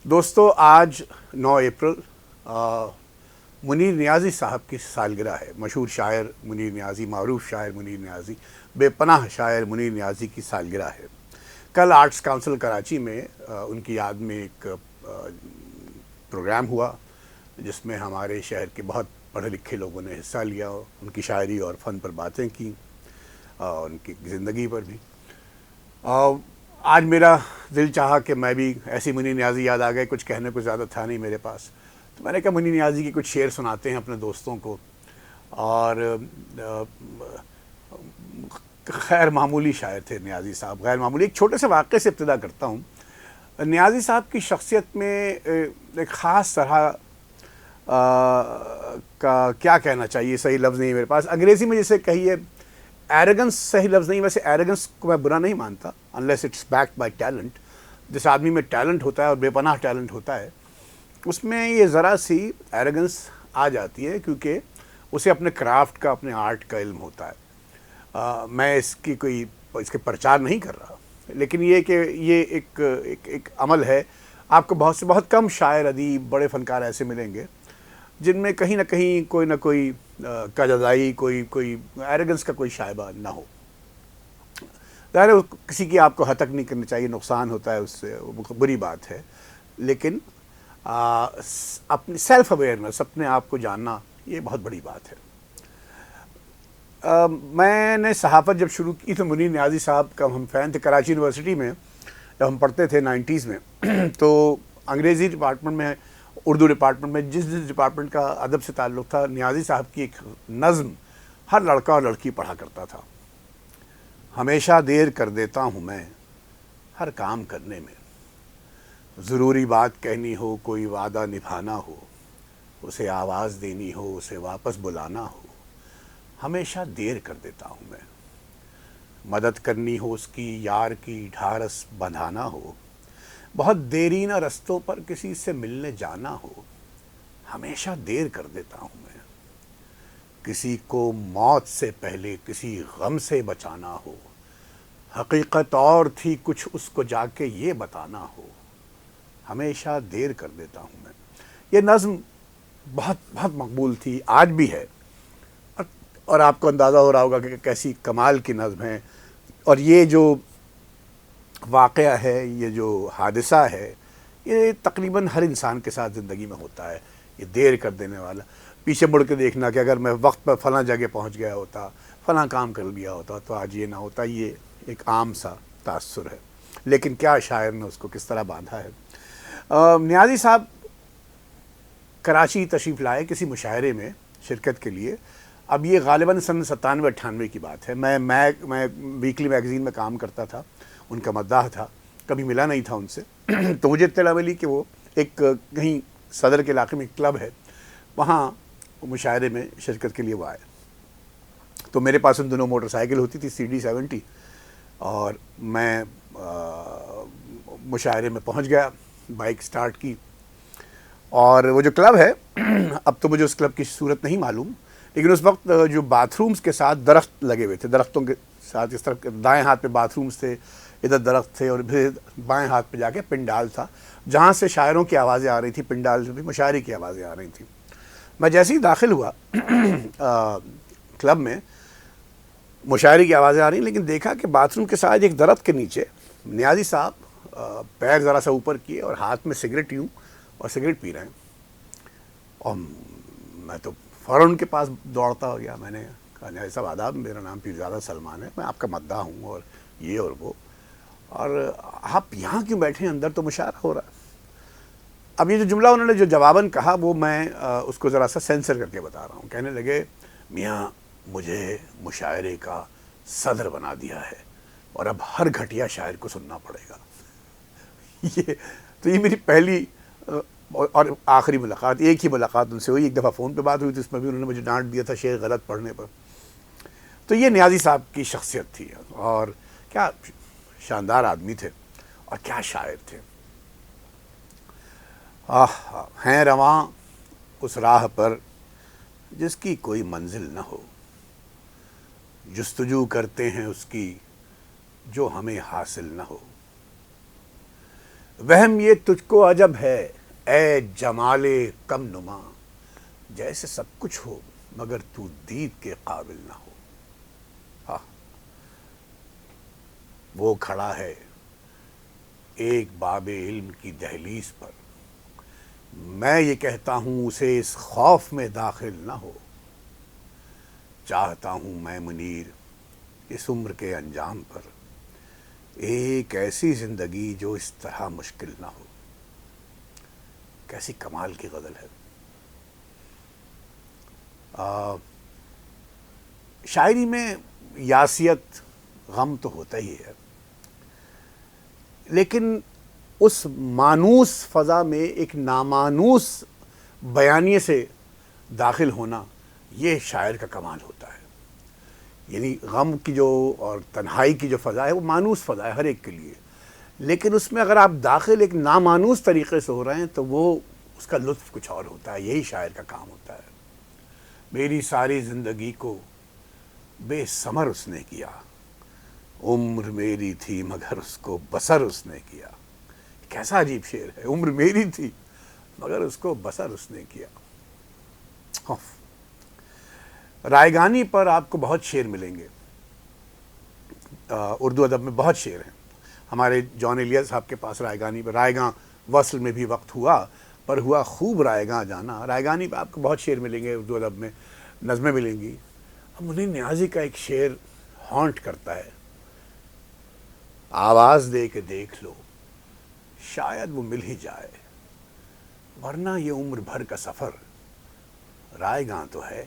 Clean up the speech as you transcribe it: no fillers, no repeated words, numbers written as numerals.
دوستو آج 9 اپریل منیر نیازی صاحب کی سالگرہ ہے. مشہور شاعر منیر نیازی، معروف شاعر منیر نیازی، بے پناہ شاعر منیر نیازی کی سالگرہ ہے. کل آرٹس کاؤنسل کراچی میں ان کی یاد میں ایک پروگرام ہوا جس میں ہمارے شہر کے بہت پڑھے لکھے لوگوں نے حصہ لیا. ان کی شاعری اور فن پر باتیں کی، ان کی زندگی پر بھی. آج میرا دل چاہا کہ میں بھی ایسی منیر نیازی یاد آ گئے. کچھ کہنے کو زیادہ تھا نہیں میرے پاس، تو میں نے کہا منیر نیازی کی کچھ شعر سناتے ہیں اپنے دوستوں کو. اور غیر معمولی شاعر تھے نیازی صاحب، غیر معمولی. ایک چھوٹے سے واقعے سے ابتدا کرتا ہوں. نیازی صاحب کی شخصیت میں ایک خاص طرح کا کیا کہنا چاہیے، صحیح لفظ نہیں ہے میرے پاس. انگریزی میں جسے کہیے ایروگنس صحیح لفظ نہیں. ویسے ایروگنس کو میں برا نہیں مانتا unless it's backed by talent. جس آدمی میں ٹیلنٹ ہوتا ہے اور بے پناہ ٹیلنٹ ہوتا ہے، اس میں یہ ذرا سی ایروگنس آ جاتی ہے، کیونکہ اسے اپنے کرافٹ کا، اپنے آرٹ کا علم ہوتا ہے. میں اس کے پرچار نہیں کر رہا، لیکن یہ کہ یہ ایک عمل ہے. آپ کو بہت کم شاعر، ادیب، بڑے فنکار ایسے ملیں گے جن میں کہیں نہ کہیں کوئی نہ کوئی کجدائی، کوئی ایروگنس کا کوئی شائبہ نہ ہو. ظاہر ہے کسی کی آپ کو حتک نہیں کرنی چاہیے، نقصان ہوتا ہے اس سے، وہ بری بات ہے. لیکن اپنی سیلف اویئرنس، اپنے آپ کو جاننا، یہ بہت بڑی بات ہے. میں نے صحافت جب شروع کی تو منیر نیازی صاحب کا ہم فین تھے. کراچی یونیورسٹی میں جب ہم پڑھتے تھے 90s میں، تو انگریزی ڈپارٹمنٹ میں، اردو ڈپارٹمنٹ میں، جس ڈپارٹمنٹ کا ادب سے تعلق تھا، نیازی صاحب کی ایک نظم ہر لڑکا اور لڑکی پڑھا کرتا تھا. ہمیشہ دیر کر دیتا ہوں میں ہر کام کرنے میں، ضروری بات کہنی ہو، کوئی وعدہ نبھانا ہو، اسے آواز دینی ہو، اسے واپس بلانا ہو، ہمیشہ دیر کر دیتا ہوں میں. مدد کرنی ہو اس کی، یار کی ڈھارس بندھانا ہو، بہت دیرینہ رستوں پر کسی سے ملنے جانا ہو، ہمیشہ دیر کر دیتا ہوں میں. کسی کو موت سے پہلے کسی غم سے بچانا ہو، حقیقت اور تھی کچھ اس کو جا کے یہ بتانا ہو، ہمیشہ دیر کر دیتا ہوں میں. یہ نظم بہت مقبول تھی، آج بھی ہے. اور آپ کو اندازہ ہو رہا ہوگا کہ کیسی کمال کی نظم ہے. اور یہ جو واقعہ ہے، یہ جو حادثہ ہے، یہ تقریباً ہر انسان کے ساتھ زندگی میں ہوتا ہے. یہ دیر کر دینے والا، پیچھے مڑ کے دیکھنا کہ اگر میں وقت پر فلاں جگہ پہنچ گیا ہوتا، فلاں کام کر لیا ہوتا تو آج یہ نہ ہوتا. یہ ایک عام سا تاثر ہے، لیکن کیا شاعر نے اس کو کس طرح باندھا ہے. نیازی صاحب کراچی تشریف لائے کسی مشاعرے میں شرکت کے لیے. اب یہ غالباً سن 97-98 کی بات ہے. میں ویکلی میگزین میں کام کرتا تھا، ان کا مداح تھا، کبھی ملا نہیں تھا ان سے. تو مجھے اطلاع ملی کہ وہ ایک کہیں صدر کے علاقے میں ایک کلب ہے، وہاں مشاعرے میں شرکت کے لیے وہ آئے. تو میرے پاس ان دنوں موٹر سائیکل ہوتی تھی CD70، اور میں مشاعرے میں پہنچ گیا، بائک سٹارٹ کی. اور وہ جو کلب ہے، اب تو مجھے اس کلب کی صورت نہیں معلوم، لیکن اس وقت جو باتھ رومز کے ساتھ درخت لگے ہوئے تھے، درختوں کے ساتھ اس طرح دائیں ہاتھ پہ باتھ رومز تھے، ادھر درخت تھے، اور پھر بائیں ہاتھ پہ جا کے پنڈال تھا جہاں سے شاعروں کی آوازیں آ رہی تھیں، پنڈال سے بھی مشاعرے کی آوازیں آ رہی تھیں. میں جیسے ہی داخل ہوا کلب میں، مشاعرے کی آوازیں آ رہی ہیں، لیکن دیکھا کہ باتھ روم کے ساتھ ایک درخت کے نیچے نیازی صاحب پیر ذرا سا اوپر کیے اور ہاتھ میں سگریٹ یوں، اور سگریٹ پی رہے ہیں. اور میں تو فوراً ان کے پاس دوڑتا ہو گیا. میں نے کہا نیازی صاحب آداب، میرا نام پیرزادہ سلمان ہے، میں آپ کا مداح ہوں، اور یہ اور وہ، اور آپ یہاں کیوں بیٹھے ہیں، اندر تو مشاعرہ ہو رہا ہے. اب یہ جو جملہ انہوں نے جو جواباً کہا، وہ میں اس کو ذرا سا سینسر کر کے بتا رہا ہوں. کہنے لگے میاں مجھے مشاعرے کا صدر بنا دیا ہے، اور اب ہر گھٹیا شاعر کو سننا پڑے گا. یہ میری پہلی اور آخری ملاقات، ایک ہی ملاقات ان سے ہوئی. ایک دفعہ فون پہ بات ہوئی تھی، اس میں بھی انہوں نے مجھے ڈانٹ دیا تھا شعر غلط پڑھنے پر. تو یہ نیازی صاحب کی شخصیت تھی، اور کیا شاندار آدمی تھے، اور کیا شاعر تھے. ہیں رواں اس راہ پر جس کی کوئی منزل نہ ہو، جستجو کرتے ہیں اس کی جو ہمیں حاصل نہ ہو. وہم یہ تجھ کو عجب ہے اے جمال کم نما، جیسے سب کچھ ہو مگر تو دید کے قابل نہ ہو۔ ہاں، وہ کھڑا ہے ایک باب علم کی دہلیز پر، میں یہ کہتا ہوں اسے اس خوف میں داخل نہ ہو۔ چاہتا ہوں میں منیر اس عمر کے انجام پر ایک ایسی زندگی جو اس طرح مشکل نہ ہو۔ کیسی کمال کی غزل ہے۔ شاعری میں یاسیت، غم تو ہوتا ہی ہے، لیکن اس مانوس فضا میں ایک نامانوس بیانیے سے داخل ہونا، یہ شاعر کا کمال ہوتا ہے۔ یعنی غم کی جو اور تنہائی کی جو فضا ہے وہ مانوس فضا ہے ہر ایک کے لیے، لیکن اس میں اگر آپ داخل ایک نامانوس طریقے سے ہو رہے ہیں تو وہ اس کا لطف کچھ اور ہوتا ہے۔ یہی شاعر کا کام ہوتا ہے۔ میری ساری زندگی کو بے ثمر اس نے کیا، عمر میری تھی مگر اس کو بسر اس نے کیا۔ کیسا عجیب شعر ہے، عمر میری تھی مگر اس کو بسر اس نے کیا۔ رائگانی پر آپ کو بہت شعر ملیں گے، اردو ادب میں بہت شعر ہیں۔ ہمارے جان ایلیا صاحب کے پاس رائگانی پر رائگاں وصل میں بھی وقت ہوا پر ہوا خوب رائگاں جانا، رائگانی پہ آپ کو بہت شعر ملیں گے، اردو ادب میں نظمیں ملیں گی۔ اب منیر نیازی کا ایک شعر ہانٹ کرتا ہے، آواز دے کے دیکھ لو شاید وہ مل ہی جائے، ورنہ یہ عمر بھر کا سفر رائگاں تو ہے۔